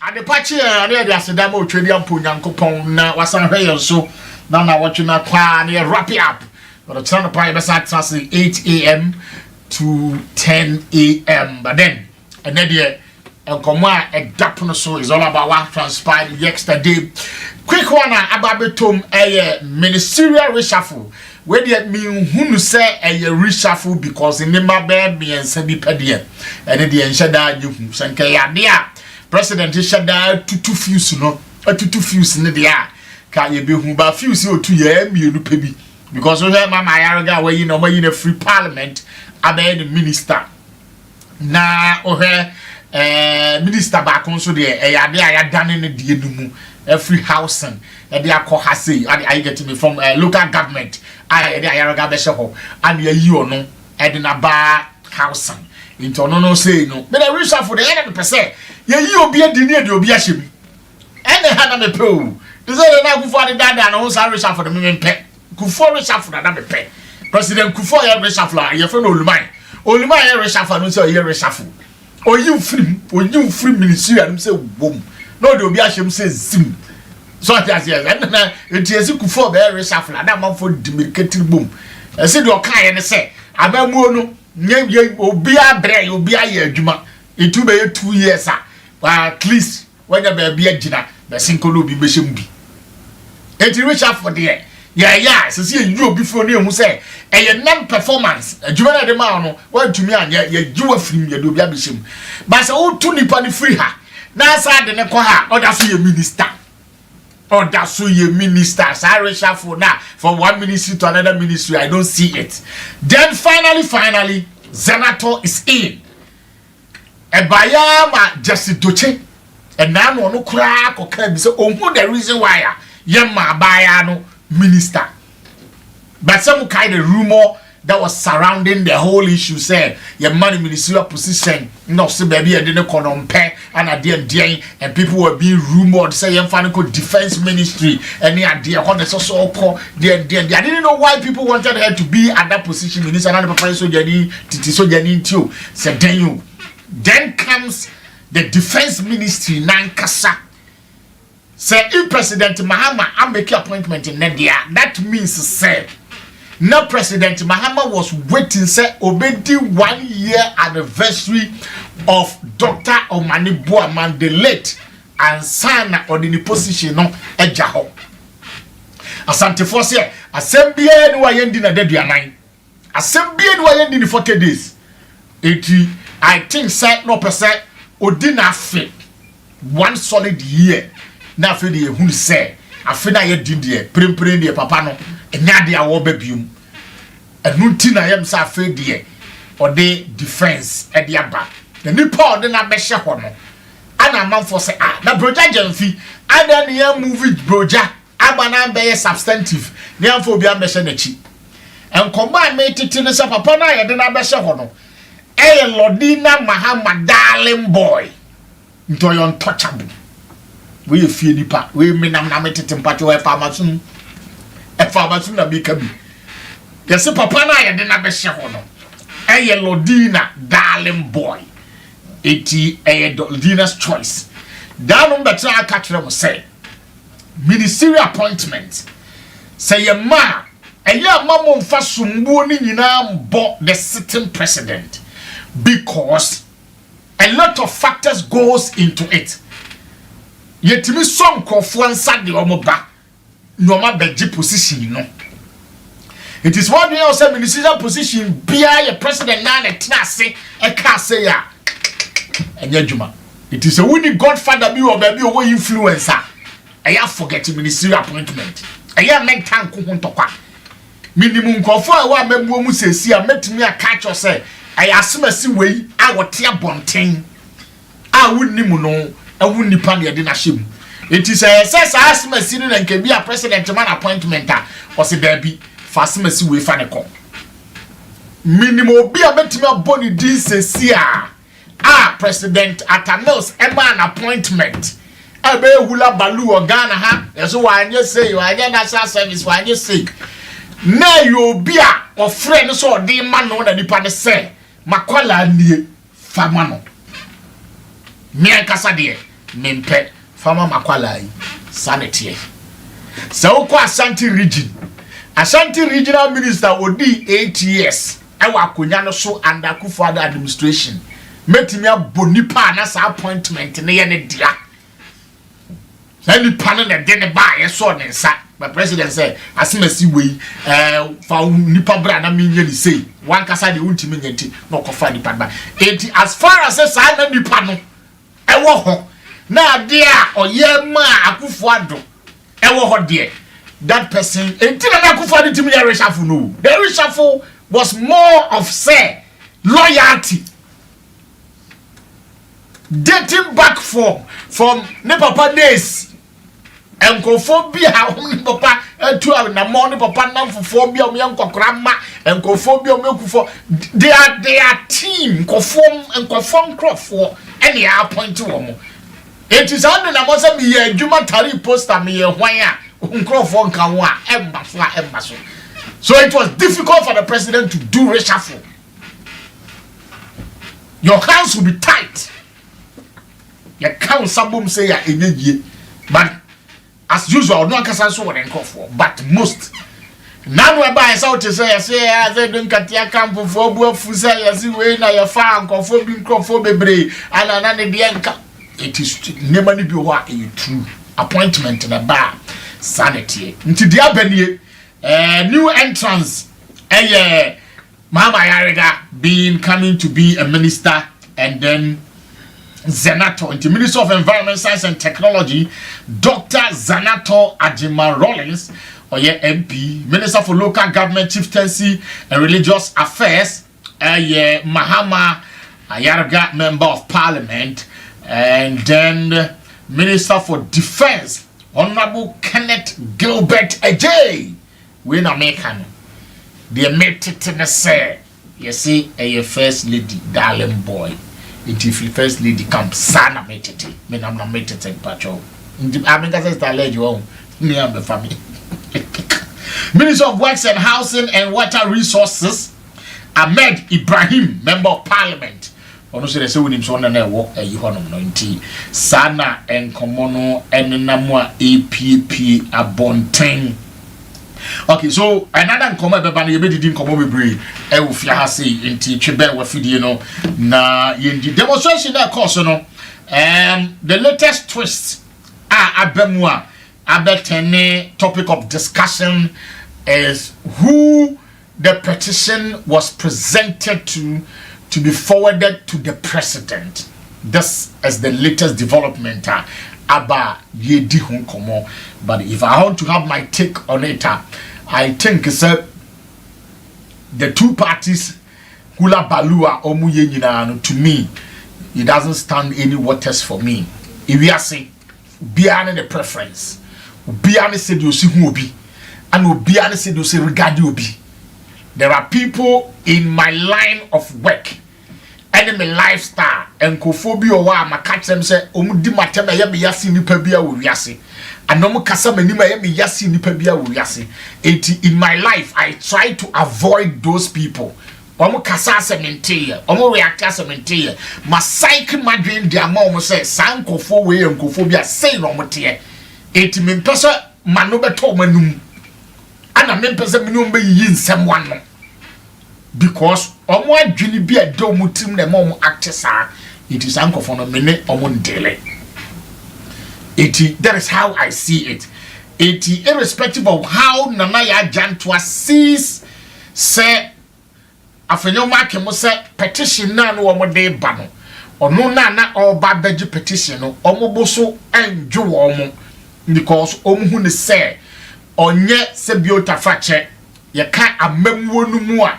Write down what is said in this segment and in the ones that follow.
ade pachi ade ade asedam o twedi ampo nyankopon na wasan hwe so na watch na kwa na wrap it up but the turn up by say 8 a.m. to 10 a.m. but then another enkomwa edapono so is all about what transpired yesterday. Quick one ababetom ministerial reshuffle where they mean who say a reshuffle because in the mabe be and sabi pedie and the enshada you sanke ya dia president shada tutu fuse no tutu fuse ne dia ka ye be hu ba fuse o tu ye mienu pebi because we hear mama yaga we you know we in a free parliament abe the minister na o he minister ba kon so de ya de ya dane ne die numu every housing e de akọ hase I get me from local government I de ayaga be she ho and ye yi ono e de na ba housing into no say no but the reshuffle for the end of the say ye yi obi adi ne de obi ahye mi ene ha na me pe o de say na Kufuor de dada na ho sa reshuffle for the me pe Kufuor reshuffle na me pe president Kufuor ye reshuffle ye fe no oluman ye reshuffle no say ye reshuffle oyi free ministry and say wom no de obi ahye say zim so that yes and na etiesi Kufuor be reshuffle na man for demarcated boom e say de okan ye say abamuo no nye obi abre obi aye adwuma etu be 2 years at least when you be agina be sinkolo obi be hyem bi eti reshuffle de yeah so see you obi fo ne hu say e non performance adwuma na de ma no wa tumi anya ye jiwa film ye do obi abhyem but say o tu nipa ni free ha na sa de ne ko ha oda so ye minister sa reshuffle na from one ministry to another ministry I don't see it. Then finally Senator is in Ebayama Jesse Doche and now no crack or can be so the reason why Yama Bayano minister. But some kind of rumor that was surrounding the whole issue said your money ministerial position no so baby I didn't compare and I did and people were being rumored say your financial defense ministry and the idea on the so called I didn't know why people wanted her to be at that position in this another so Jani too said then comes the defense ministry nankasa say if President Mahama I make appointment in Nadia that means say now President Mahama was waiting say obedi 1 year anniversary of Dr. Omani Boaman the late and sana or the position no ejaho asante for say assembly no wayendi na dedu anan assembly no wayendi ni 40 days eti I think say no percent odi na afe 1 solid year na afe de ehunu say afe na ye didie prempren de papa no enyade awo babium enunti na yem sa afe de or the defense e de aba the nipa de na behye ho no ana manfo say na broja jamfi ada ne ya movie broja aba na be substantive ne amfo obi amehye na chi enkoma me titi ne sa papa na ye de na behye ho no e Lodina Mahama darling boy into your untouchable we fie nipa we menam na metete mpacho we farmasun na bika bi yesi papa na ye de na behye ho no e Lodina darling boy eti Lodina's choice that number better catch them say ministerial appointment say ye ma eya mamo mfa sumbuo ni nyina mbo the sitting president because a lot of factors goes into it. Yetimi some konfo nsa de omoba no ma beji position no. It is one way also ministerial position bia your president na na tenase e ka say ya enya djuma. It is a winning godfather bi or baby or influencer. I have forget ministerial appointment. I am men tan ko hontokwa. Minimum konfo a wa membu mu sesi a metimi a catch or say I asimasi wei a wote abonten a wunnimu no a wunni pan ye de na hyem it is say asimasi no nke bi a president man appointment a o se da bi fa asimasi wei fa ne ko minimum bi a betimi aboni din sesi a president Atamils e man appointment e be hula balu o Ghana ha yeso wanye say wanye national service wanye say na yo bi a o friend so de man no na nipa ne say makwala nie famano me kasa de mempe Farmer Makwala sanity. So kwa Ashanti region. Ashanti regional minister odi 8 years. Ewa akonya no so under Akufo-Addo administration. Metimi abonipa na sa appointment ne ye ne dia. Sa ni pa ne de ne ba ye so ne nsa. But president say asimasi wei fa nipa bra na menye ni sei. Wan kasa de untimi nyenti no kofa nipa ba. Enti as far as say na nipa no ewo ho na de a oye ma Akufo-Addo ewo ho de that person enti na Akufo-Addo timi ya reshuffle no. The reshuffle was more of say loyalty, dating back from ne papa days enkophobia hom papa etu na mo ne papa na fofobia o me nkokra enkophobia o mekufo they are team enkofom crofo ene ya appoint wo mo it is under na mo say me ye adwuma tari poster me ye hwan a crofo nka ho a emba so. So it was difficult for the president to do reshuffle. Your hands will be tight. Your council boom say ya enye, but as usual, no one can say what and for. But most now we buy out to say I don't katia camp for bufusa yasi we na ya fa nkofo bi nkofo bebre ana na ne de nka. It is never be what a true appointment na ba sanity. Nti dia banie new entrance Mama Yariga coming to be a minister, and then Zanato into Minister of Environment, Science and Technology, Dr. Zanato Ajima Rollins, MP, Minister for Local Government, Chieftaincy and Religious Affairs, Mahama Yariga, Member of Parliament, and then Minister for Defense, Honorable Kenneth Gilbert Ajay. We na make him. They made it in a say. You see, a first lady, darling boy. If you first lady come, sana made it. Me na made it in patrol. I mean, that's the lady you me and the family. Minister of Works and Housing and Water Resources, Ahmed Ibrahim, Member of Parliament. Ono se de se wonim so na wo ayi honom no nti sana enkomono enenamwa APP abonten. Okay, so another nkomo beba na yebedi di nkomo bebre e wo fia ha sei nti twebe wa fidie no na yendi demonstration na course no the latest twist abamu abetene topic of discussion is who the petition was presented to be forwarded to the president. This is the latest development about yedi hunkomo. But if I want to have my take on it, I think the two parties hula balua omu yenyina to me it doesn't stand any waters for me. If we are saying biane the preference, biane said you see who obi, and biane said you say regard you obi. There are people in my line of work, enemy lifestyle, and kophobia wa makach them say omudi matema ya me yasi nipa bia wo wiase. Anomo kasa manima ya me yasi nipa bia wo wiase. In my life I try to avoid those people. Omo kasa sementia, omo react sementia. Ma psyche madwen dia ma omo say san kofo we enkophobia say no mo te. Eti me pesa mano beto manum. Ana me pesa minum be yi nsem wan no. Because omo adwini bi ade omo tim na ma omo act sa. It is ankofo no mene omo ndele. That is how I see it. Irrespective of how Nanaya Jantua sees, say, afenyo make mo say petition na no omo de ba no. Ono na all bad petition no omo boso enjo omo because omo hu ne say onye se biota fache ye ka amamwo no mu a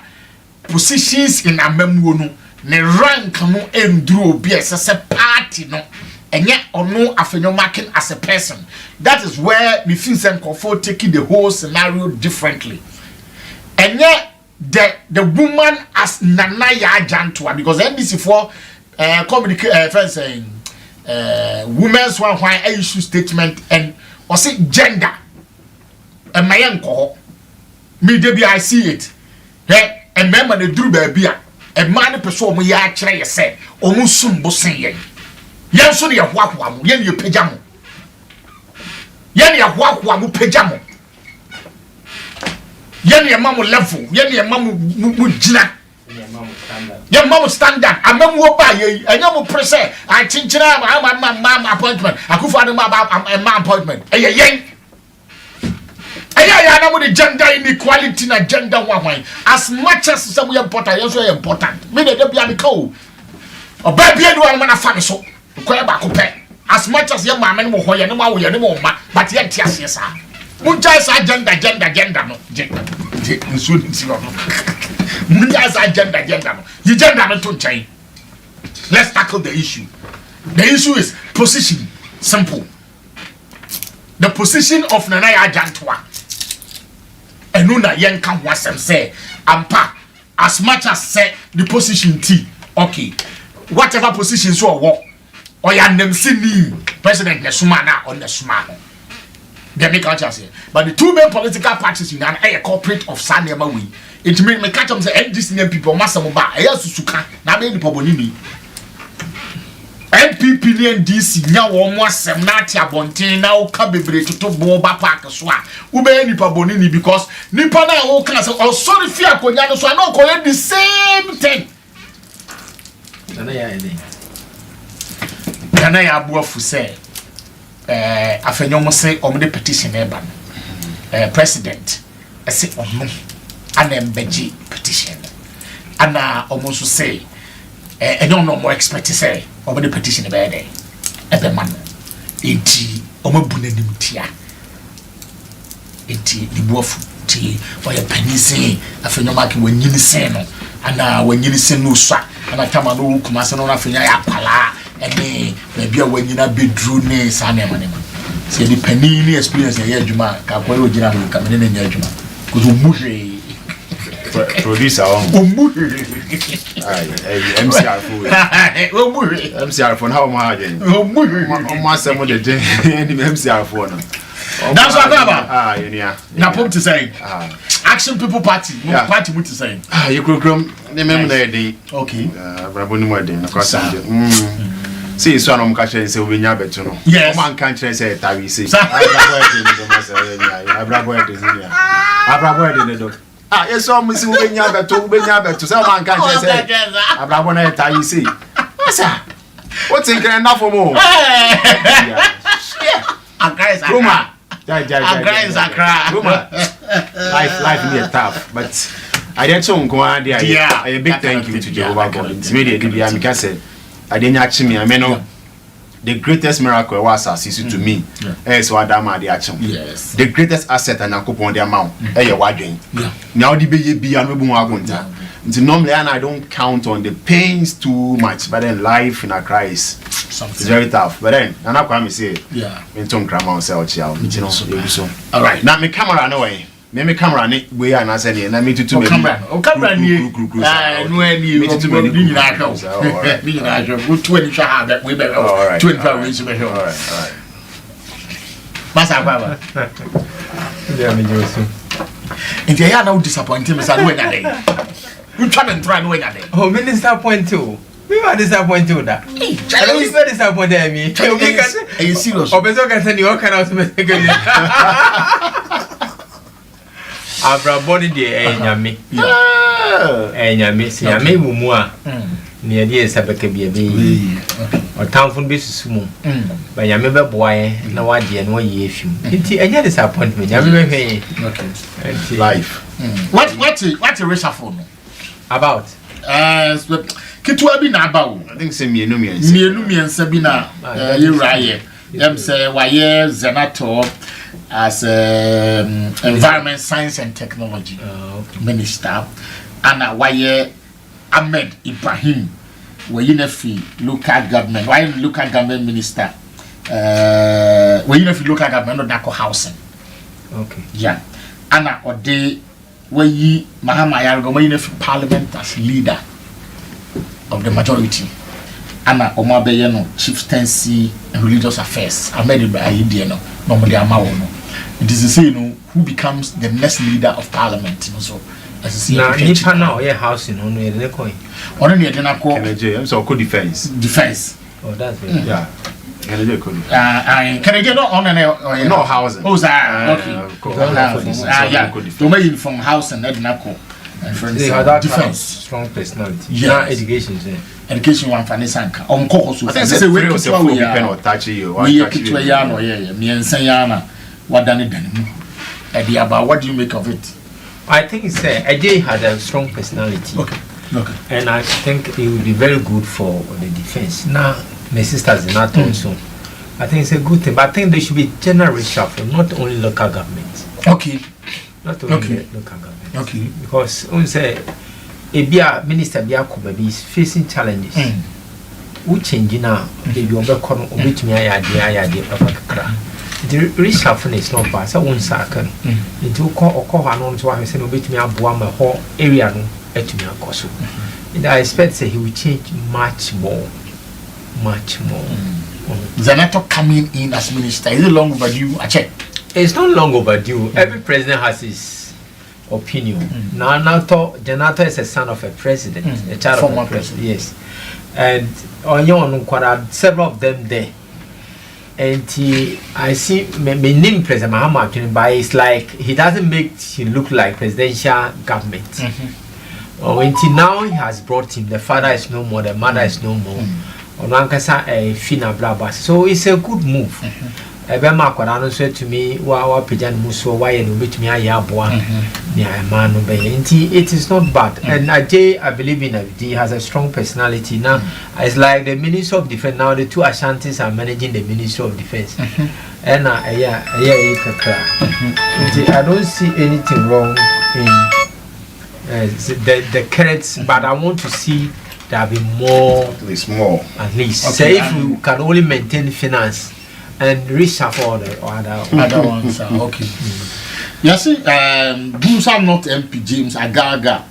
positions in amamwo no ne rank no enduro obi ese party no enye ono afenyo marking as a person. That is where we feel some comfort taking the whole scenario differently. Enye the woman as Nanaya Jantua, because NBC for friends saying women's one why issue statement and or say gender and my uncle me debi I see it. Hey, and member the drew baby a man person ya kire say omusum bosen yen. yen so ne ye hoahoa mo yen ye pagya mo yen ye hoahoa mo pagya mo yen ye ma mo level yen ye ma mo gina yen ma mo standard amamu oba ye enya mo prese a chinchina ma appointment akufo ade ma appointment yen ya na mo the gender inequality na gender one as much as some important yes so important me dey bia me ko oba bia do an na fa me so ko e ba ko pe as much as ye ma me mo ho ye ne ma wo ye ne mo ma but ye ntia se sa mun jai sa gender no je nsu nti no mun jai sa gender no you gender no to nchai. Let's tackle the issue. The issue is position. Simple. The position of Nanaya Jantwa. And Nuna Yen can was say, Ampa, as much as say the position T, okay, whatever position so walk, or ya nem see President Nesumana or Nesumano. They make out say, but the two main political parties in a corporate of Sanema we. It means me catch them say these name people Masamuba, Aya Susuka, na me the Pobonini. MPP and DC now almost semnati abontin na o ka bebre to boba park so a wo be nipa bonini because nipa na o kan say o sorry fi akonya no so na o collect the same thing na ya ede na ya abuafu say afenyo mo say o me petition e ba president e say ono ana embeji petition ana o mo so say enyo no more expect say over the petition about it. Every man, enti omabunanim tia. Enti the wolf tea for your penny say, afenyo maki when you say no, and when you say no swa, and I tama no kumasano na fenya ya pala, and maybe when you na be drew ne sane manema. Say the penny experience ya juma, kakwa ojina no kamene ne juma. Kuzu muhe producer MCR phone how much MCR phone that's what about na pop to say action people party party to say you program the member day okay brabo ni mo dey na kwasa see so anom ka share say we nya beto no o man kan share say tawi say brabo dey do yes, so we see Ubenya beto. Say man can't say. Abrabo na etayi say. Asa. What's in enough for more? Yeah. Agrais Roma. Agrais Accra. Roma. Life be tough, but I did so go on there. Yeah. A big thank you to Jehovah God. It's really a DBA Mika said. I didn't actually me. I mean the greatest miracle was assist to me. So Adama the action. Yes. The greatest asset and on the amount. Now the baby and normally and I don't count on the pains too much, but then life in a crisis it's very tough. But then and I come say in some grammar say so. All right. Now me camera no way. Me camera ni we and I say na me tutu me camera ni no any me tutu me ni na show ni na show go 20 sha that we be 25 we should be all right masa baba yeah me joso and you are now disappointed me say no na dey we try and try no na dey oh me disappointed too we were disappointed that I don't be disappointed me are you serious obeso can say you can out me Abrabody de enyame enyame si ame mumu a ne ade esabeke biabe o tamfo be susumu ba nyame be boae na wade no ye efim nti enya disappointment nyame be hwe life what a reshuffle no about kitu abi na about I think say mienu miensa bi na ye raye dem say waye zenator as environment science and technology minister and waye Ahmed Ibrahim we fi local government why local government minister we fi local government no housing okay yeah and ode we Mahama Yargo we fi parliament as leader of the majority and omabe no chieftaincy and religious affairs Ahmed Ibrahim no normally amawo no it is the same who becomes the next leader of parliament so as you see now nipa now housing no no dey coin one dey na ko so co defense Oh, that's very yeah. Canadian no housing. Oh, yeah. Domain from housing and Nako. They have that defense, strong personality. Yeah, education. Education one Fanisanka. On Coco, I think it's a way to say we are touching you. We are Kitwayano, yeah, me and Sayana. What done it? Idea about what do you make of it? I think it's Ajay had a strong personality. Okay. And I think it would be very good for the defense. Now, my sisters are not also. I think it's a good thing, but I think there should be general reshuffle, not only local government. Okay. Not only local government. Okay. Because when say a minister is facing challenges. We change now. The Yoga which me I the reshuffle is not bad. So one second. It will call on to one say which me a whole area no at me a cost. I expect say he will change much more. Zanato coming in as minister, is it long overdue? I check. It's not long overdue. Every president has his opinion. Now Janato is a son of a president, a child of a president. Yes. And on your several of them there. And I see my name President Mahama, but it's like he doesn't make him look like presidential government. Until now he has brought him. The father is no more, the mother is no more. So it's a good move. Ebema Kwarano said to me, Wa Pijan Muso, why you bit me a yabwa near a man obey. It is not bad. And Ajay, I believe in it. He has a strong personality. Now, it's like the Minister of Defense. Now, the two Ashantis are managing the Ministry of Defense. And I don't see anything wrong in the carrots, but I want to see there be more. At least more. At least. Okay, say if we can only maintain finance and reshuffle the other ones. Okay. Yes, Bruce are not MP James Agaga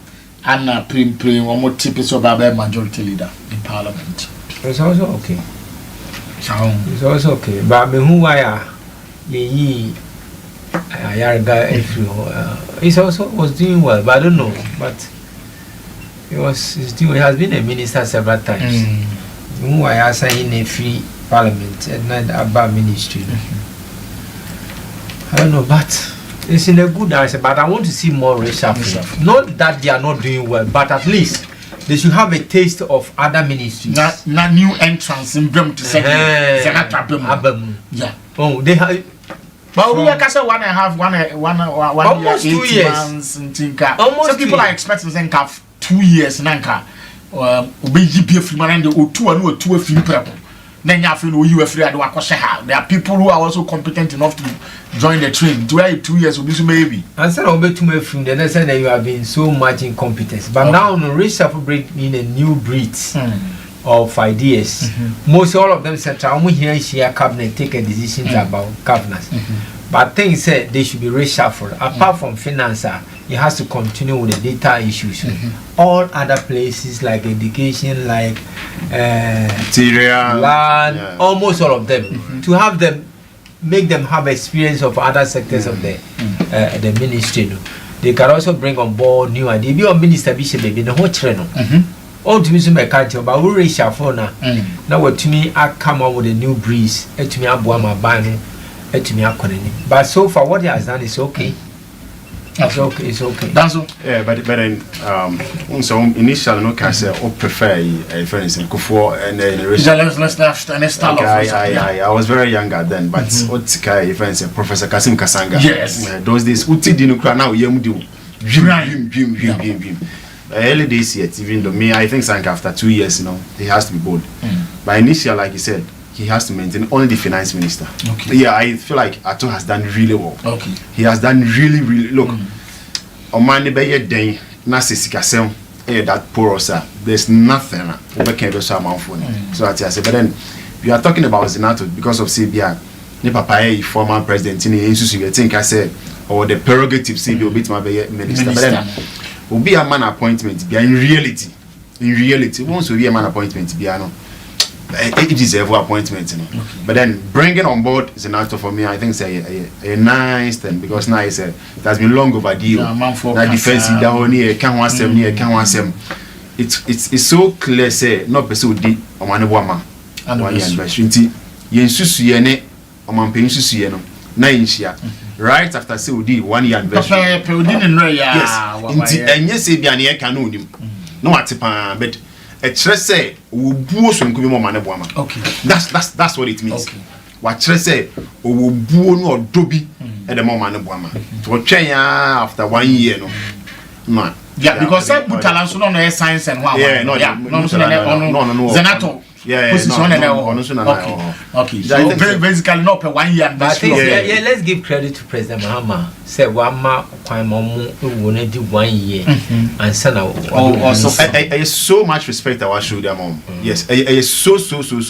and Prim one more typical of our majority leader in Parliament. It's also okay. It's also okay. But me who I are ye it's also was doing well, but I don't know. But he has been a minister several times. Who I are saying a free Parliament and not about ministry. I don't know, but it's in a good answer. But I want to see more reshuffle. Not that they are not doing well, but at least they should have a taste of other ministries. Not new entrance in them to say yeah. Oh, they have. But we are one and a half, almost 2 years. Some people are expecting to have 2 years. Nanka, there are people who are also competent enough to join the train. Do I 2 years will be so maybe? And said I'll be too much from then I said that you have been so much incompetence. But now the reshuffle bring in a new breed of ideas. Most all of them said I'm here share cabinet take a decision about governance. But things said they should be reshuffled. Apart from finance, it has to continue with the data issues. All other places like education, like land, almost all of them. To have them, make them have experience of other sectors of the ministry. They can also bring on board new ideas. Be a minister, Bishop, baby, the whole channel. All to me, so my culture, but we reshuffle now. Now, what to me, I come out with a new breeze. To me, I boil my band. But so far, what he has done is okay. It's okay. That's all. Yeah, but then so initially, no, can say or prefer a friend in Kufuor and I was very younger then, but what's Kai friends Professor Kasim Kasanga? Yes, those days. Uti dinu now yemudu. Early days yet, even though me, I think Sanka after 2 years, he has to be bold. But initially, like you said, he has to maintain only the finance minister. Okay. Yeah, I feel like Ato has done really well. Okay. He has done really look. Omani be ye den na sesikasem that poor sir. There's nothing we can do so amount for. So I say, but then we are talking about Zinato because of CBI. Ne papa is former president in the institution. You think I said or the prerogative CBI will be my minister. But then will be a man appointment. Be in reality, once we be a man appointment, be no. It deserves appointment, But then bringing on board Zinato for me, I think it's a nice thing because now it has been long overdue. Now defensive down here, it's so clear. Say not pursue the Omani woman. 1 year anniversary nti yen susu ye ne omampen susu ye no na yinhia right after say we did 1 year anniversary pe odi ne no ya nti enye se bia ne ye ka no onim no atipa but a say wo buo so nko bi mo mane boama okay that's what it means okay wa say wo buo no odobi e de mo mane boama to twen ya after 1 year no no yeah because some butalanso no science and one no Zenato position okay so basically not per 1 year but yeah let's give credit to President Mahama say wama kwan momu ewo na di 1 year and sana also I so much respect our show them mom yes I so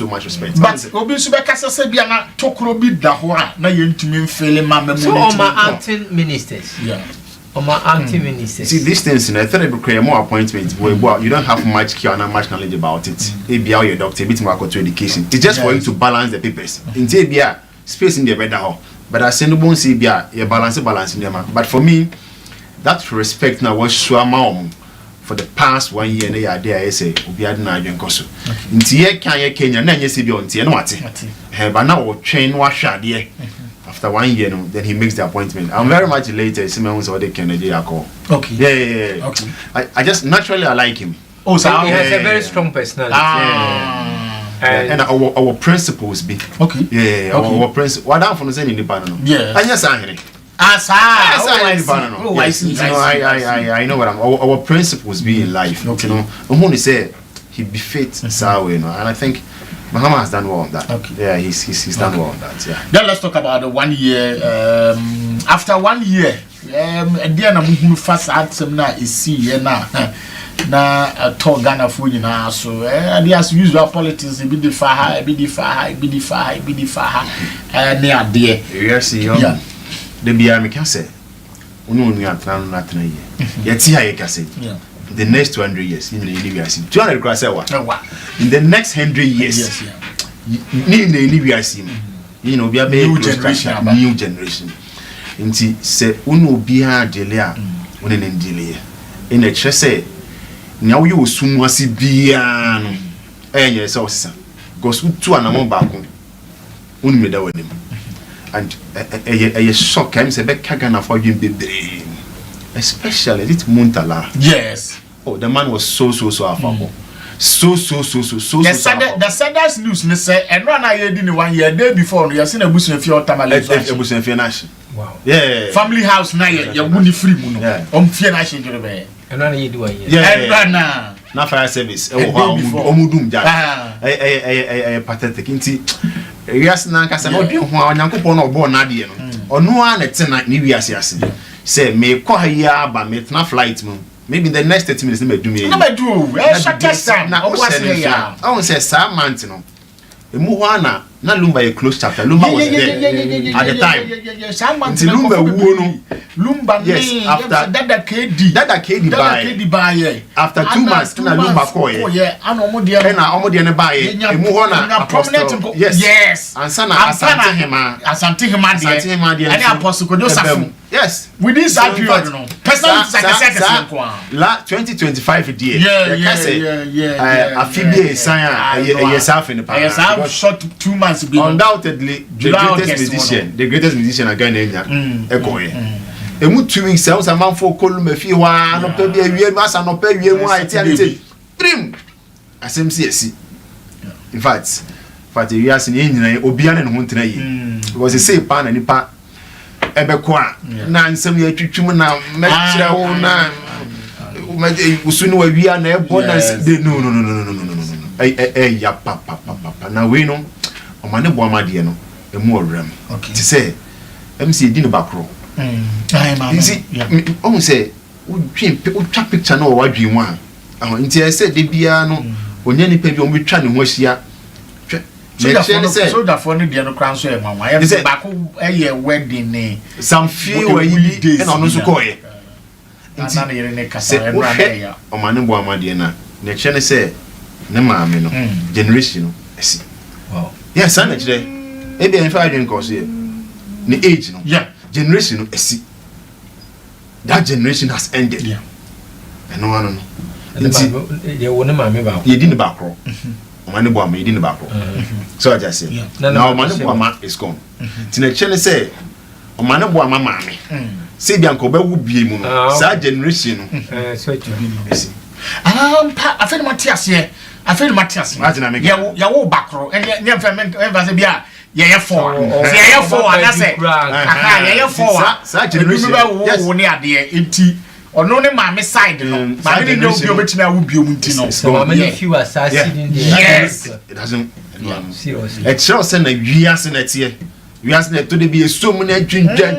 much respect but obi so be kasa se bia na tokro bi da ho a na yentumi mfele ma memu so all my acting ministers yeah my anti-ministers. See these things, I thought it would create more appointments. Well, you don't have much care and much knowledge about it. Maybe your doctor, a bit more to education. It's just for you to balance the papers. In Tabia, space in the better hall. But I send the bone see Bia, you balance in them. But for me, that respect now was sure mom for the past 1 year. They are there. I say, we are not even Koso. In Tia Kenya, then you see beyond Tia, no matter. But now train wash there. After 1 year, then he makes the appointment. I'm very much elated. Simon's already Kennedy. Okay. Yeah. Okay. I just naturally I like him. Oh, so he has a very strong personality. And our principles be okay. Yeah. Okay. Our principles. What I'm from saying in the banana. Yeah. And yes, I hear. I know what our principles be in life. Okay. You know, I'm going to say he befits Sawe, you know, and I think Mahama has done well on that. Okay. Yeah, he's done well on that. Yeah. Then let's talk about the 1 year. After 1 year, then I'm going to fast at some na isi na talk Ghana for you now. So as usual politics, be the far, near there. Yes, yeah. The BR me can say, we are planning not to yet. See how you can say. Yeah. The next 200 years, in the university, 200 cross in the next 100 years, in the university, you know, be a new generation. And see, say, uno be a delia, when an delay. In a chase, now you soon was it be an yes, also, goes to an amount back home. Unmade with him. And a shock comes a back Kagana for you, baby. Especially this Muntala. Yes. Oh, the man was so affable. So. The saddest news, let's say, and run I didn't 1 year day before. You have seen a bush in your tamale. Wow. Yeah. Family house now, you're winning free moon. Fear nation to the bay. And run you do a year. Yeah. Now fire service. Omudum Jack. Pathetic. Yes, Nankas, no, Yankupon or born Nadia. Or no one at 10 New Year's. Say, may call her but make not flight moon. Maybe the next 30 minutes, may do me. Never do. I won't say Sam Mantino. The Muana, not Lumba a close chapter. Lumba was there at the time. Lumba, yes, after that KD buy. After 2 months, Lumba Koy, yeah, and Omodiana buy prominent. Yes, and Sana Asante him, and Apostle Kodosa. Yes, within that period, no. La 2025 year. Yeah. Afibie Saya, yourself in the past. Short 2 months. Undoubtedly, the greatest musician again in Echo. Emu 2 weeks, I was a man for Column if you are not to be a real mass and not pay you white and dream. As MCSC. In fact, you ask in Indian, Obian and Hunter was a safe pan and a part. Ebequa, Nan, some year to now, Metro, soon we are near bonus. No. Papa. Now we know, or my neighbor, my dear, a more ram. Okay, to say, MC dinner back row. You see, almost say, would trap picture no what you want. Until I said, the piano, when any paper will be trying to wash here. So that for the crown, so Mamma, I said, back a wedding, some few days, and also call it. And none in a cassette, or my neighbor, my dear, nature say, no, generation. Wow. Yes, son, today. Maybe I'm 5 years course here. The age, yeah, generation. That generation has ended. Yeah. And no one. You didn't back row. Omane Boama you didn't back. So I just say now Omane Boama is gone. Tina Chen say Omane Boama mame. Say Bianco be be mu no. Sa generation so it be see. I feel Matthias here. I feel Matthias. Ya wo bakro and ya ferment say bia yeah 4. Say yeah 4 and I say yeah 4. Sa generation wo ne ade enti ono ne mame side no mame ne obi obetimi awu biom nti no so many few assassin there. Yes, it doesn't seriously. It shows na wiase na tie. Wiase na to de be so many twinjan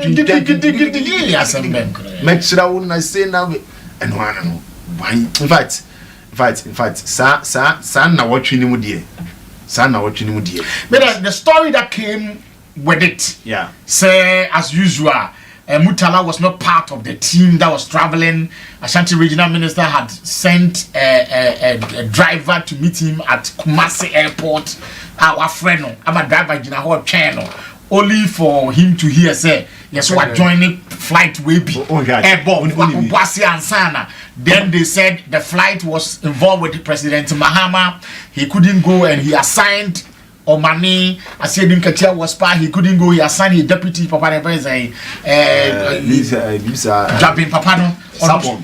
make sure we na say na and one no. In fact, sa na watch ni mu die. Sa na watch ni mu die. But the story that came with it. Yeah. Say as usual, Mutala was not part of the team that was traveling. Ashanti Regional Minister had sent a driver to meet him at Kumasi Airport. Our friend, I'm a driver in our channel, only for him to hear say, yes, we're joining flight will be airborne. Then they said the flight was involved with President Mahama. He couldn't go and he assigned Omani. I said Nkatia was part. He couldn't go. He assigned his deputy Papa Jabbing Papano.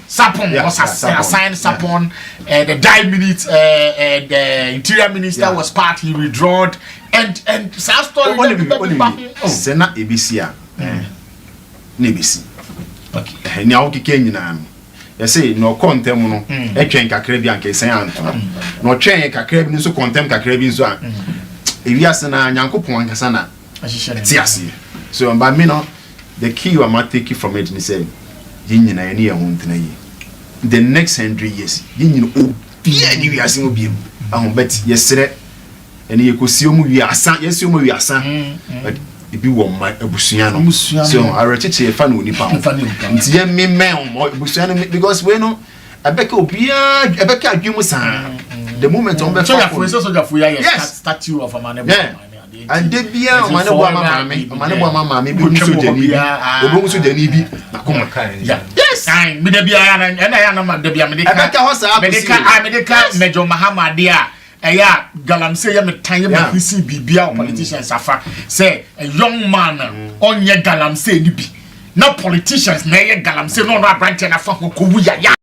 Sapon was assigned Sapon. The Dai minute the Interior Minister was part. He withdrew and South story. Sena EBC NBC. Okay. Now Kenya. You say no contem no e twen kakra bi anke sen anto no twen kakra bi nso contem kakra bi nso an e wiase na nyankopon ankasa na tiase so by me no the key you am take from it ni say yin nyina ye ho ntena yi the next 100 years yin nyina obi ani wiase obi am ahon bet yesere ene yekosi omu wiasa yesi omu wiasa but ibi wo ma abusua no so arecheche fa no nipa nti ye me abusua no because we no abeka obia abeka adwemu sa the moment on be so ya for ya statue of Amane and de bia Amane Boama mame bi nso jani bi na koma yes me de bia na ya na de bia me de abeka ho sa medeka Major Mahama dia eya galamse ya metanye ma hisi bibia politicians afa say a young man onye galamse ni bi na politicians na ye galamse no abrante na fa ko wu ya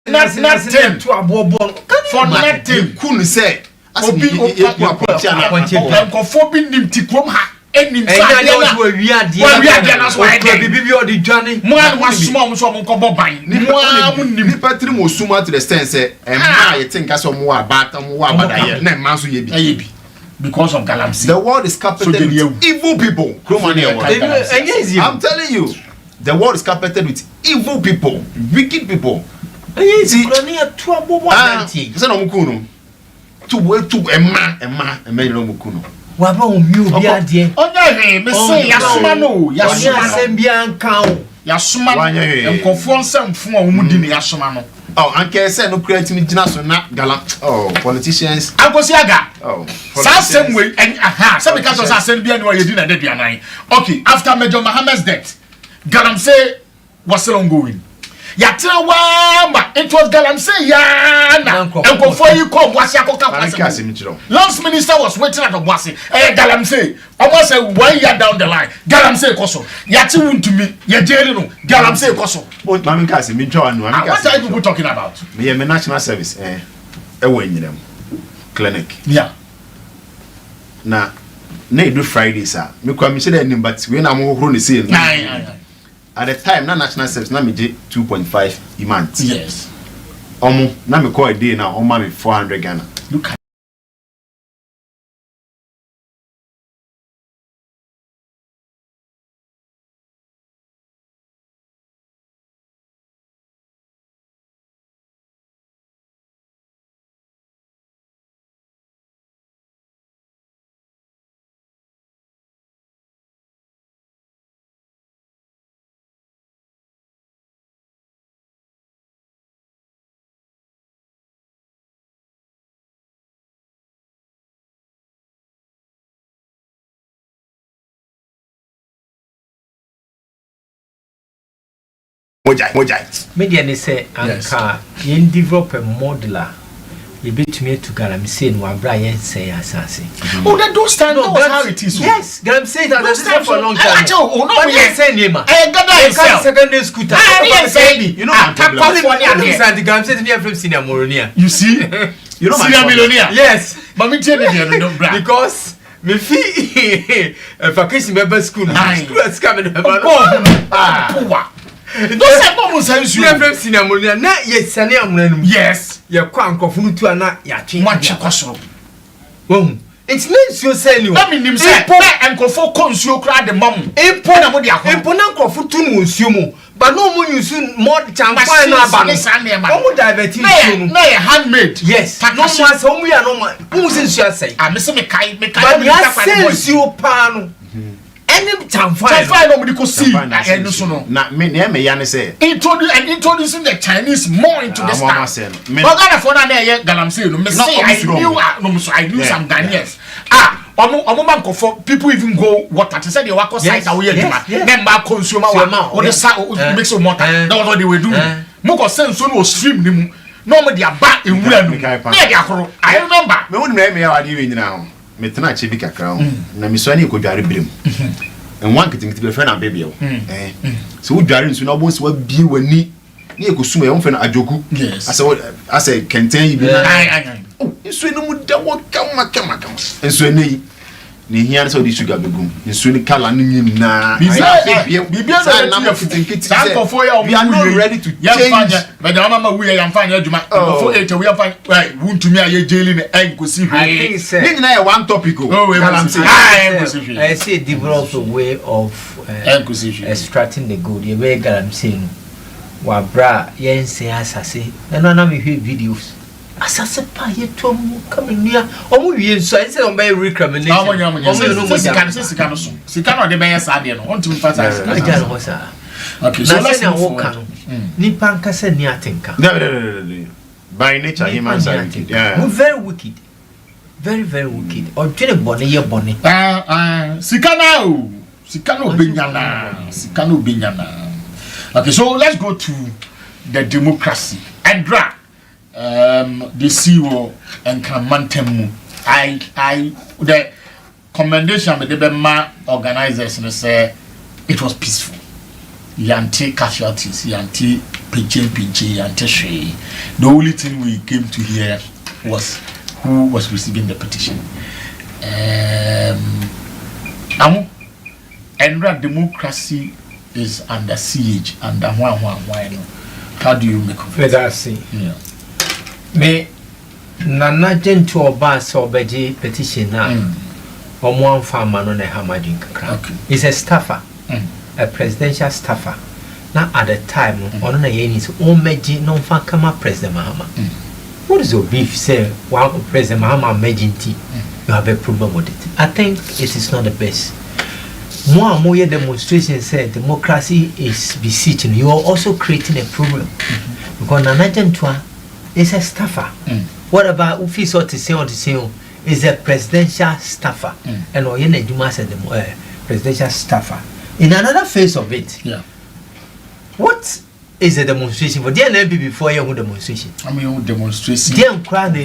nothing to abobo for nothing kun say obi ko bi nim ti krom ha enim sa de na wa wiade na so ai de bibi o di dwane mo an wa suma mo so mo ko boban mo nim patri mo suma to the sense say ma ye think as mo wa bata mo wa badaye na ma so ye bi because of galamsey the world is carpeted with evil people I'm telling you the world is carpeted with evil people wicked people. See, to abobo anti. Say no mukuno. To ema no mukuno. Wa ba o mi obi ade. Onya me say yasoma no, yasoma asem bia nka o. Yasoma nkofo nsamfo a wo mudi ne yasoma no. Oh, anke say no create me gina so na gala. Oh, politicians. Agosi aga. Oh. Sa same way say because of asem bia no yedi na de duanan. Okay, after Major Mahama's death, Galamsey was still ongoing. Yatra wama. It was Galamsey yana. Uncle for you come Wasiako. Last minister was waiting at the Wasi. Galamsey. Almost 1 year down the line. Galamsey Koso. Yati wun to me. Yajelino. Galamsey Koso. What are you talking about? Me national service. Clinic. Yeah. Na do Fridays me kwa me say that but we na mo horo ne say no. At the time na national service na me get 2.5 a month. Yes. Na me call a day na me 400 Ghana. Look at Mojai. Media ne say anka yen develop a modeler. You bet me to Galamsey and Wabra say assassin. Oh, that those times no, was how it is. Yes, Galamsey that for a long time. No, we ain't saying him. I got secondary school. I ain't saying you know, I'm Galamsey near from Senior Moronia. You see, you know, Senior Millionaire. Yes, but me tell you, no, because me fee vacation member school. School is coming. Those are moments you have seen a money. Not yet, Saniam. Yes, your quank of Nutuana, Yachi, much cost. It's means you say you. Let me name say, and go for consul cry the mum. Imponanco for 2 months, but no more you soon more champagne. I'm diverting. No, handmade. Yes, no one's home. We are no more. Who's in your say? I'm Mr. Mackay, but yes, you pan. Any time fine nobody could see. Na me yan say introducing the Chinese more into the style. But Ghana for na Galamsey no me say I knew some Ghanaians. Omo for people even go water to say they work outside away member consumer or the mix of water. That was what they were doing. Moko sense no stream nim no me dia ba ewura nu. I remember. Me won me awade we nyina me tena che bi kakra ho na me so ani ko dware brem en wan kitimiti be friend and baby o so wo dware nsu na obo so bie wani na e ko suma e won fe na ajoku ase kenten yi bi na nsu ni mu da wo kama nsu ni ni hia so di sugar begum nsu ni kala ni nyina bibia na na fitinkiti say we are not ready to change but the mama we am fanya adwuma for 8 we am fanya wuntumi aye jeli ne enkosi hwe ni na one topic Galamsey I see develop a way of extracting the gold ye way Galamsey wa bra yen say asase na me hwe videos asase pa ye tom coming near omo wie so I say on by recrimination sika no de be yesa de no ontum fata okay so let's walk ni panka se ni atenka by nature humans are wicked very wicked very wicked or twene bone ye bone sika no benyana okay so let's go to the democracy and drag the CEO and Kamantemu. The commendation with the ma organizers and say it was peaceful. Yanti casualties, yanti pinche, yanti shay. The only thing we came to hear was who was receiving the petition. And democracy is under siege, under one. How do you make of it? Let us see. Yeah. Me nana gentle oba so beji petition na omo farmer no na hamadin kakra. He's a staffer, a presidential staffer. Now at the time ono na yeni so omeji no fa kama President Mahama. What is your beef say one President Mahama emergency you have a problem with it? I think it is not the best. More demonstration say democracy is beseeching. You are also creating a problem because nana gentle is a staffer. What about Ufi or to say is a presidential staffer and Oyene Juma said the presidential staffer. In another phase of it, yeah. What is a demonstration for the NMP before you demonstration. I mean, demonstration. Damn crowd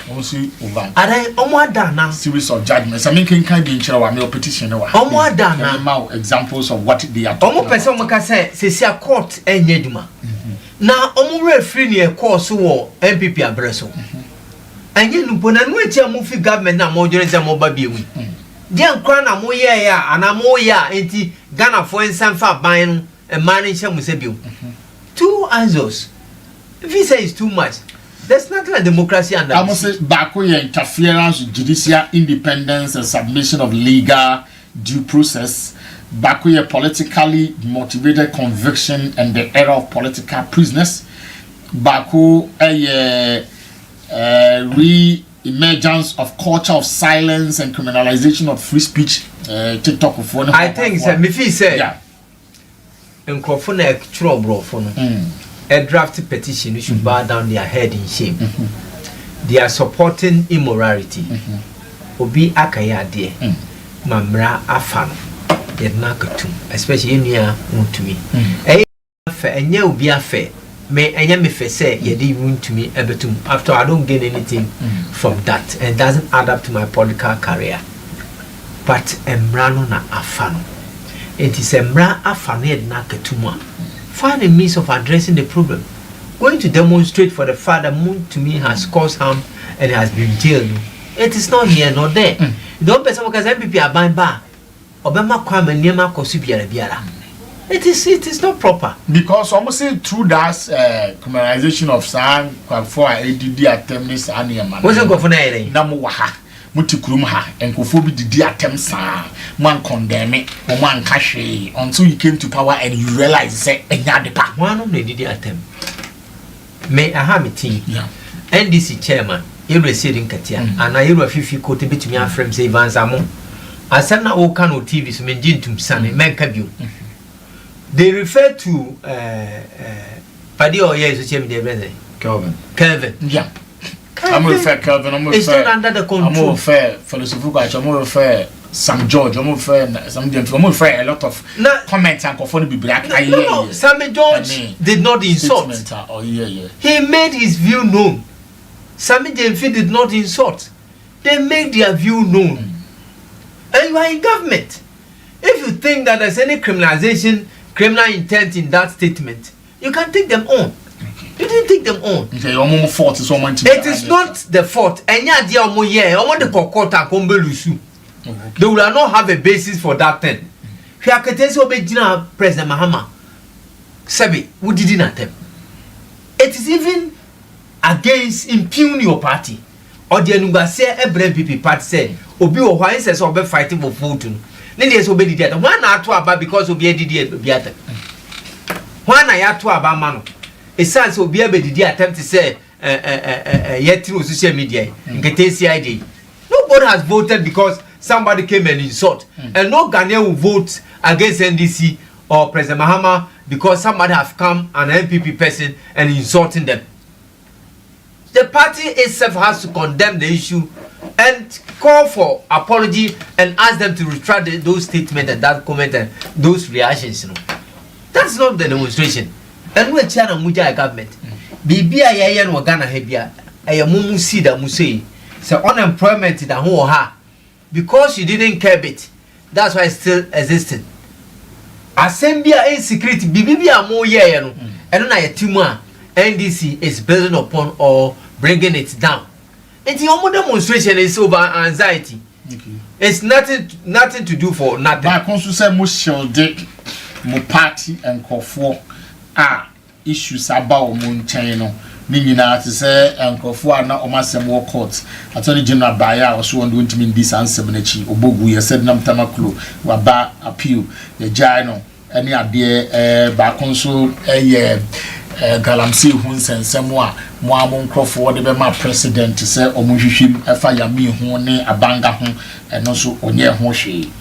Also over. I almost done now. Series of judgments. I mean, can be in our petition. Almost done now. Examples of what they are. Almost person can say a court and yeduma. Now, almost free near course war MPP abreso. And you know, when I know it's a movie government now, more than a mobile bill. Damn crown a more ya and a more ya anti Ghana for instance for buying a manager musebio. 2 answers. Visa is too much. There's not like democracy and I must say, Bakoye interference with judicial independence and submission of legal due process. Bakoye politically motivated conviction and the era of political prisoners. Bako re-emergence of culture of silence and criminalization of free speech. TikTok of one. I think so. Me feel say. Yeah. In Crawford, trouble for no. A draft petition, you should bow down their head in shame. They are supporting immorality. Obi akaya de mamra afano yet nakatum, especially in here want to me. And you be a fair. May I am if I say ye did wound to me ebetum after I don't gain anything from that and doesn't add up to my political career. But emrano na afano. It is emra afano yet nakatuma. Find a means of addressing the problem. Going to demonstrate for the fact that Moon to me has caused harm and has been jailed. It is not here nor there. Don't be someone because MPP are buying bar. Obama kwame niema kosubiara biara. It is not proper. Because almost through that criminalization of sang for ADD attempts and man. What's go for na Namuwaha. Mutikrum ha and Kofobi did attempts man condemn it or man cash until you came to power and you realize that one of the did attempt. May I have a team? Yeah. NDC chairman, you receiving Katia, and I will 50 quote bit to me and frame say Van Samo. I send now all kind of TVs, Menjin to Sunny, Mankabu. They refer to Paddy or yes, which they brother. Kelvin. Yeah. I'm more fair, Kelvin. I'm more fair. It's not under the control. I'm more fair, philosophical. I'm more fair, Sam George. I'm more fair, some gentlemen. I'm more fair. A lot of comments and conform be black. No, Sammy George did not insult. He made his view known. Sammy Jenfi did not insult. They make their view known. And you are in government. If you think that there's any criminalization, criminal intent in that statement, you can take them on. You didn't take them on. It is not the fault. They will not have a basis for that thing. President Mahama Sebi, who did not attempt. It is even against impugn your party. Or the Nugase every PP party said, Obi or why says Obi fighting for vote. Then there's Obi the other. One are to about because Obi did the other. One I to about man. A sense will be able to attempt to say, yet through social media, CID. Nobody has voted because somebody came and insult. And no Ghanaian will vote against NDC or President Mahama because somebody have come, an MPP person, and insulting them. The party itself has to condemn the issue and call for apology and ask them to retract those statements and that comment and those reactions. You know. That's not the demonstration. And we China Muja government. Bibia Yayan Wagana Hebia, a mumu sida musei. So unemployment in a whole ha. Because you didn't curb it, that's why it's still existing. Assembia insecurity, Bibia more yano, and then I tumor NDC is building upon or bringing it down. And the only demonstration is over anxiety. It's nothing to do for nothing. But I can say most mo party and call for issues about moon channel. Nina to say Uncle Fuana or Massam War Court. Attorney General Baya was one doing to me this answer. Obogu, said Namtamaklu, Waba appeal, the Jano, any idea, Baconsul, Galamsi Huns and Samoa, Moamon Crawford, the Bema president to say Omushim, a fire me, Hone, a banga home, and also Onya Hoshi.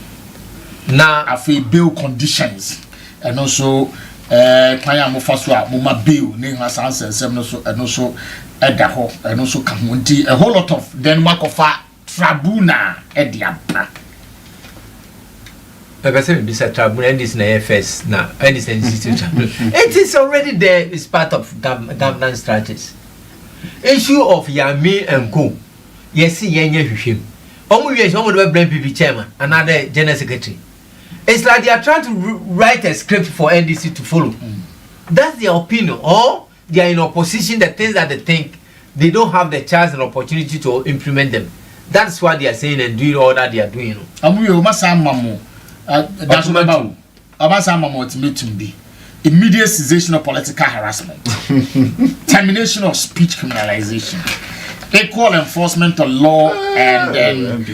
Now, I feel bill conditions and also. Kaya mo faswa mo ma bill ne hasan sensem no so eno so eda ho eno so ka ho nti a whole lot of then makofa tribuna ediapa a person be set trouble and this na FS na and this institution. It is already there. It's part of governance strategies. Issue of Yami and Co. Yes, yenye him. Only yes, only the BNPP chairman, another general secretary. It's like they are trying to write a script for NDC to follow. That's their opinion. Or they are in opposition. The things that they think they don't have the chance and opportunity to implement them. That's what they are saying and doing all that they are doing. That's what immediate cessation of political harassment, termination of speech criminalization, equal enforcement of law, and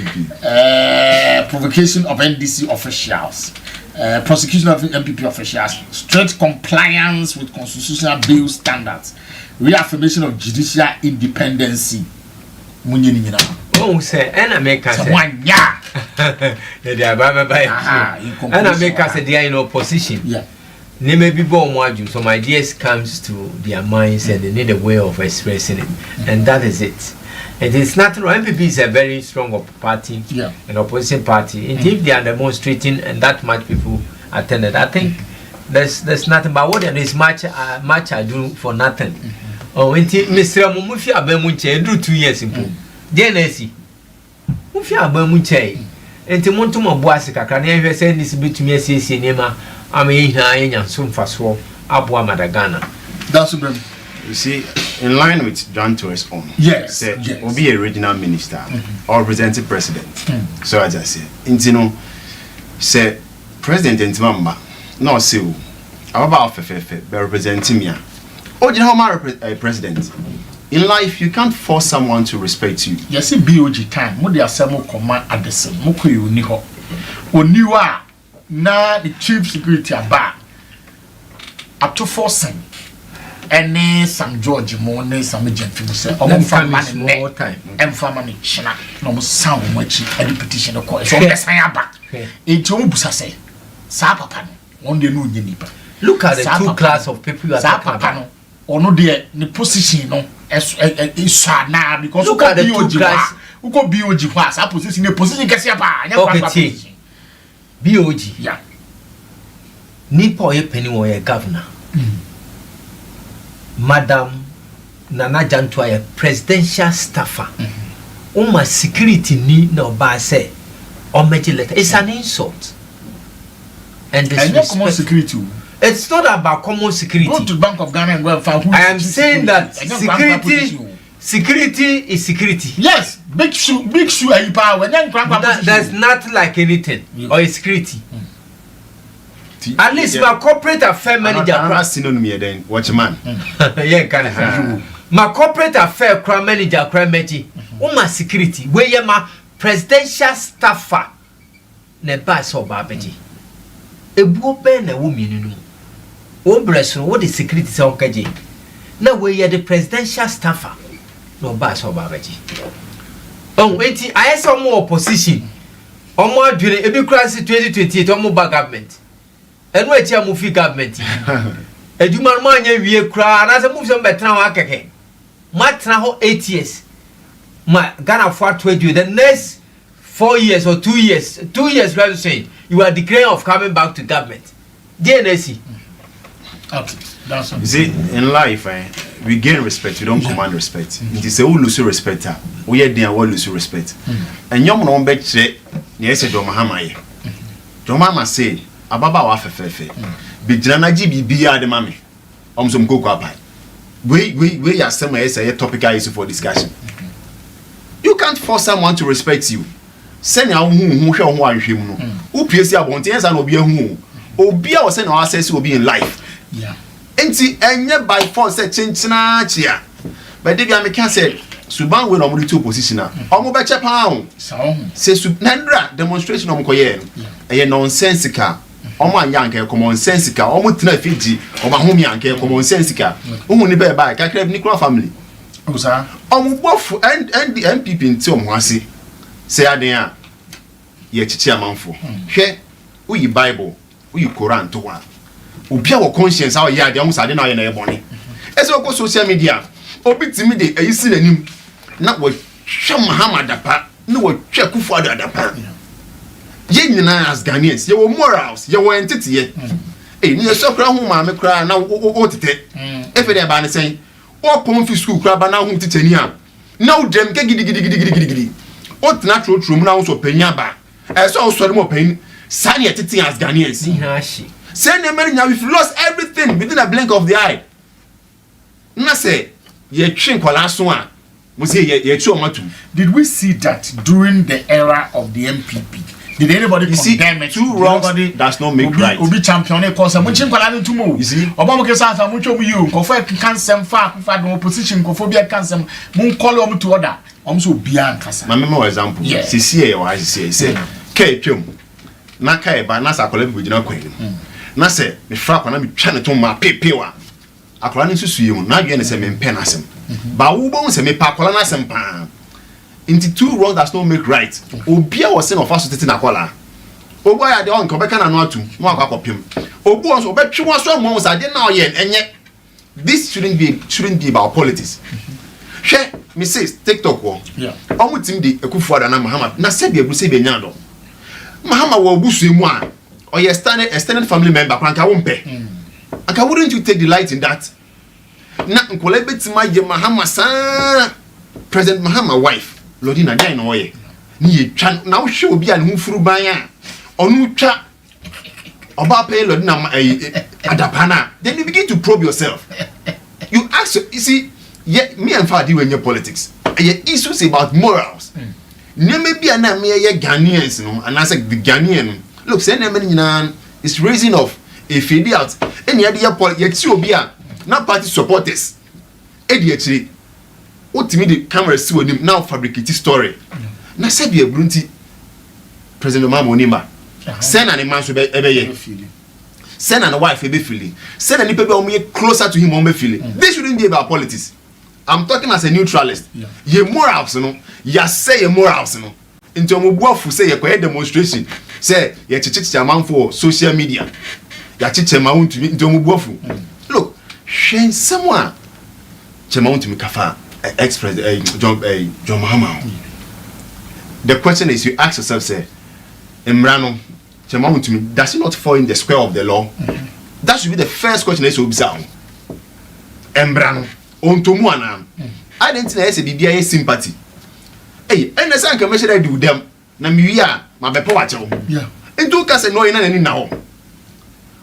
provocation of NDC officials, prosecution of MPP officials, strict compliance with constitutional bail standards, reaffirmation of judicial independency. Oh, say, and America said, and America said they are in opposition. Yeah. They may be born waju, some ideas comes to their minds and they need a way of expressing it, and that is it. And it's not wrong. MPP is a very strong party, an opposition party. And if they are demonstrating and that much people attended, I think there's nothing. But what there is much ado for nothing. Oh, Mr. Mumufi Abemunche do 2 years ago. DNC Mufi Abemunche. And Timontuma Boasica can never send this bit to me as cinema. I mean, I am soon fast for Abua Madagana. That's what you see, in line with John Torres' own. Yes. Will be a regional minister or representative president. So as I say, Intino say President Intimamba, no, see, about Fefe, be representing me. Oh, you know, my president. In life, you can't force someone to respect you. Yes, in BOG time, what they are saying, command at the same. Moko you niho. Oniwa na the chief security aba. Up to forcing. Any some George Money, some gentlemen say, "Oh, more time." And family, Shana, no sound much a petition of course. So yes, I am back. It's almost say, Sapapan, one day no nipa. Look at the two class of people you are talking about. Or no, dear, the position, no, as sad now because look at the two class. Who go BOG pass? I position a position, okay, BOG, yeah. Nipo ye penny or a governor. Madam Nana Jantua, a presidential staffer. My security need no ba say or make letter. It's an insult. And this common security. It's not about common security. Go to Bank of Ghana and go find who. I am saying that security is security. Yes, big shoe are you power. There's not like anything or a security. At least my corporate affair manager. I'm not me then. Watch man. Yeah, can I? My corporate affair crime manager, crime manager. My security. Where you my presidential staffer. Ne pass or babaji. A woman a woman. One breast. What is security? So kaji. Now where you the presidential staffer. No pass or babaji. Oh, wait. I saw more opposition. Or more during every crisis 2028 or more government. And wait here move government. A human man we cry as a move some better keke. Matra 8 years. My Ghana for 20 the next 4 years or 2 years. 2 years rather saying you are declaring of coming back to government. DNC. Okay. That's you see, in life, we gain respect, we don't command respect. It is a who lose respect. We are there will lose respect. And young non bet say, yes, Domahama. Domama say Ababa wa fefefe. Bi jana GBB ya de mame. Some go go we are some say topical issue for discussion. You can't force someone to respect you. Send ya hu hwe ho anhwem no. Who piesi abonte ensa na obi ahu. Obi a wo say na access obi in life. Yeah. Enti enye by force say chinchina chia. But dey am can say Suban we no mo to opposition a. Omo be che pa ho. Say Nandra demonstration omo koye no. Eye nonsensical. Omo anyanka common sensical. Omo tena fiji. Omo ahomi anka common sensical. Omo ni be ba kakra ni kro family. Osa. Omo bofu and the MPP nti omo ase. Say aden a ye chichi amanfo. Hwe uyi Bible, uyi Quran to wa. Obi a wo conscience how ye ade omo sade na ye na ye bone. Ese ko social media. Obi timi de ayisi nanim na wo hwe Muhammad apa na wo hwe Kufu adapa. Ye nyina as Ghanaians, ye morals, ye entity ye. Ni so kra hu ma me kra na wo tete. If they ba ne say, o pon fi school kra ba na hu tete ni a. Na wo dem ke gidi. O tena tro mu na wo so panya ba. E so so mo pan. Sa ne tete as Ghanaians. Say ne many now we've lost everything within a blink of the eye. Na say ye twen kwala so a. Mo say ye twa matu. Did we see that during the era of the MPP? Did anybody condemn it? Two wrongs does not make right. Obi champion cause mo chin kwala ntu mo. You see? Obama ke say mo twa mu you. Kofo kansem fa the opposition kofo bia kansem. Mo call am to order. Am so bia nkasa. Ma me example. Sisi e wa say K twem. Na kai ba na sa kola bi gina kwan. Na say me fra kwa na me twa ne to ma pepewa. Akola ne susu yemu na dwe ne se me mpɛ nasem. Ba wo bon se me pa akola na asem pa. Into two wrongs does not make right. Obia was saying of us to na akola. Obo ya de on ko beka na no atum. Mo akwa kopim. Obo on so obetwe wo so mo sa de na oye enye. This shouldn't be about politics. She me says TikTok wo. Yeah. Omo tim de Akufo Addo na Mahama na se be ebu se be nya do. Mahama wo obusu emu a oye extended family member kwanka wo mpe. Aka wouldn't you take delight in that? Na nkola betima ye Mahama sa President Mahama wife Lodina dai no oye. Ni ye twa na wo hwe obi a ne hu furu ban a onu twa oba pay Lodina adapana. Then you begin to probe yourself. You ask, you see, me and Fadi when your politics. Issues about morals. Name be an Ghanaians, no, and I said the Ghanaian. Look, send them in it's raising of a fade out. Any idea politics, you be not party supporters. Idiotry. What to me the camera see with him now fabricate story. Na said be a brunty President Mamonima. Send an man to be send and a wife be feeling. Send any people closer to him on be feeling. This shouldn't be about politics. I'm talking as a neutralist. Ye morals, no. Ya say ye morals, no. Into Mubuafu say ye quiet demonstration. Say ye chichi amount for social media. Ya chichi amount to into Mubuafu. Look, Shane someone. Chemount to me kafa ex-president John Mahama. The question is, you ask yourself, say, Emrano. To me, does it not fall in the square of the law? That should be the first question. Let's observe. Embrano, on to Muana. I didn't say BBI sympathy. Hey, and the same commission I do them. Namia, my bepoacho. Yeah. And two cats and no in any now.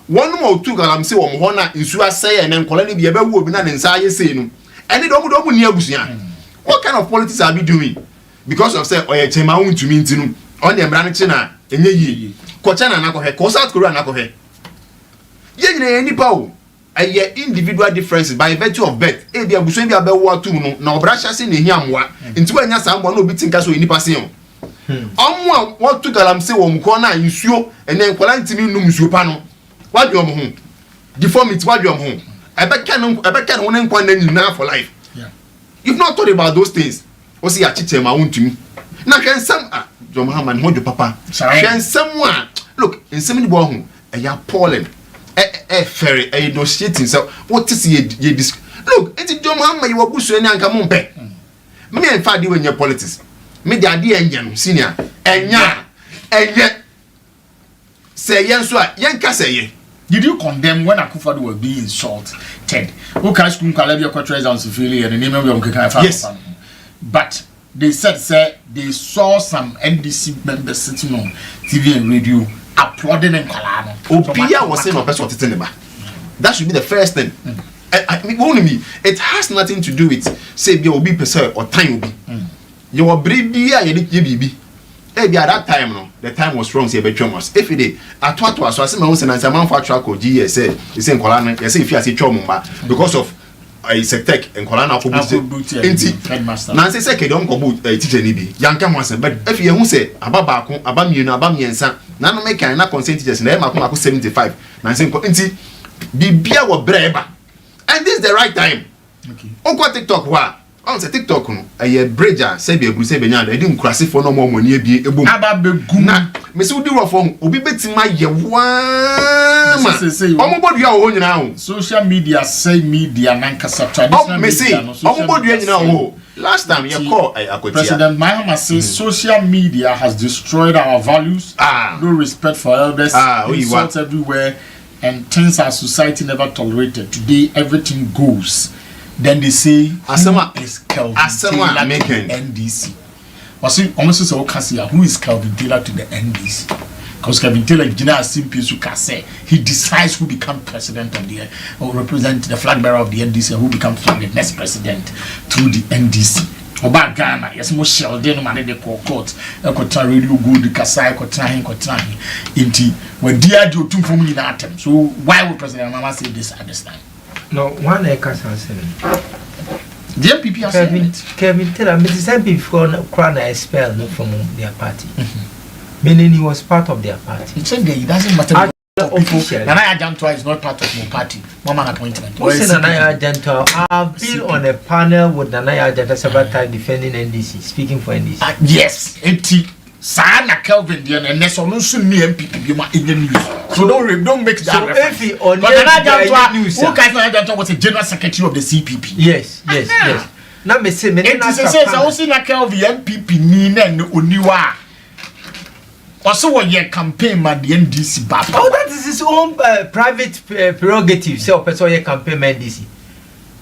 One more two galam say on one in Sua say and then colony be able to be not inside saying. And it don't near Busia. What kind of politics are we doing? Because of say, or a tema to mean to on the Embranichina, and ye. Kochana na ko he ko South Korea na ko he ye nyina ni pa o aye individual differences by virtue of birth e bia buso bia be wo atum no na obrasha se ne hiamwa nti wa nya sambo na obi tinka so ni pa se o omo a wo tu galam se wo mko na nsuo ene nkola ntimi num nsuo pa no wadwe om ho deformity wadwe om ho ebeka no ne nkwa na nyina for life. You've not thought about those things. O si ya chiche ma wontumi na hwen sam John Mahama and Hojo Papa. And someone look in so many boy a appalling ferry a negotiating. So what is ye look, it's John Mahama, you were bush and come on back. Me and Fadi when your politics. Me the idea engine, senior, and yet say yes, Yanka say. Did you condemn when Akufo Addo were being insulted? Who can school Calabia Quatres and Sophia and the name of your Yes, but they said they saw some NDC members sitting on TV and radio applauding and Kalano. Obia was saying of person that should be the first thing. I mean, only me. It has nothing to do with say be obi person or time obi. You were brave baby. At that time, no, the time was wrong. Say between us. If it did, I thought was so I said my own sense. I'm for track or GS say the same Kalano. I say if you see trauma because of I say tech and Kolana for headmaster. Nancy say don't go boot teacher ni bi. Yanka once but if you who say ababa ko abamie na abamiensa na no make kan na consent teachers na e makoma 75 Nancy ko nti bibia wo breba. And this is the right time. Okay. On ko TikTok wa. On say TikTok no a bridger say be ebru say be nya da di nkurase for no mo money ebie ebom. Aba begum na me say udi ro fom obi betima ye wa ma. Omobodua wo nyina ho. Social media say media nankasa traditional media. Omobodua nyina ho. last time you call President Mahama says social media has destroyed our values, no respect for elders, insults everywhere, and things our society never tolerated. Today everything goes. Then they say who is Kelvin Taylor to the NDC? Almost so who is Kelvin Taylor to the NDC? Because Kelvin Taylor he decides who becomes president of the or represent the flag bearer of the NDC, who becomes the next president through the NDC. Oba Ghana, yes, mo Sheldon man de court, ekota radio good kasai kotra inti we dia do tum from in atem. So why would President Mama say this at this time? No, one Ekas answer. The MPP has said Kevin Taylor, Mrs. before Crown expelled from their party. Meaning he was part of their party. He said that it doesn't matter. Nanaya Jantua is not part of my party. Mama appointment. Who said Nanaya Jantua? I've been on a panel with Nanaya Jantua several times defending NDC, speaking for NDC. Yes, empty. Sana Kelvin and there's also near MPP in the news. So don't make that reference. If he on who Nanaya was a general secretary of the CPP. Yes. Now me say me na say also na Kelvin MPP ni na oniwa. Also, when you campaign man the NDC back. Oh, that is his own private prerogative. Say, person you campaign NDC,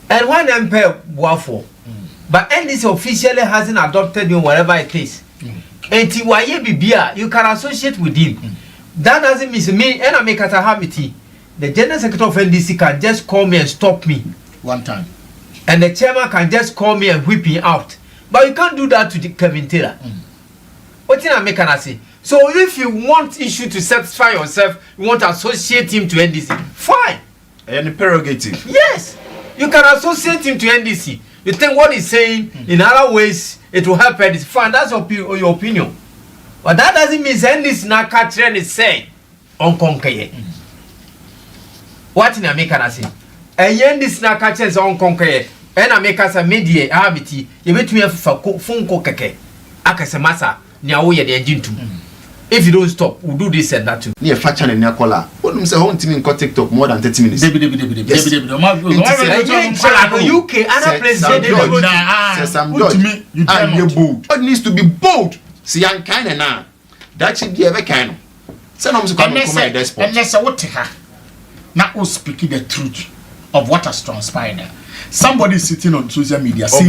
and one MP wafo, but NDC officially hasn't adopted him, whatever it is. And you can associate with him. That doesn't mean me. And I make a hamity. The general secretary of NDC can just call me and stop me one time, and the chairman can just call me and whip me out. But you can't do that to Kevin Taylor. What did I make an say? So if you want issue to satisfy yourself, you want to associate him to NDC, fine. Any prerogative? Yes. You can associate him to NDC. You think what he's saying in other ways it will help NDC. Fine, that's your opinion. But that doesn't mean NDC not catching is saying on conquer. What in America say? And NDC not catching on conquer. And America say media habiti. You bet me for phone keke. Akasemasa niawo ye the engine too. If you don't stop, we'll do this and that too. Near Fachan and Nicola. What do you say? Home team in TikTok more than 30 minutes. UK, other places says I'm good. And you're bold. What needs to be bold? See, I'm kind of now. That should be ever kind. Send them to come and despot. Unless I would take her. Now, speaking the truth of what has transpired. Somebody sitting on social media saying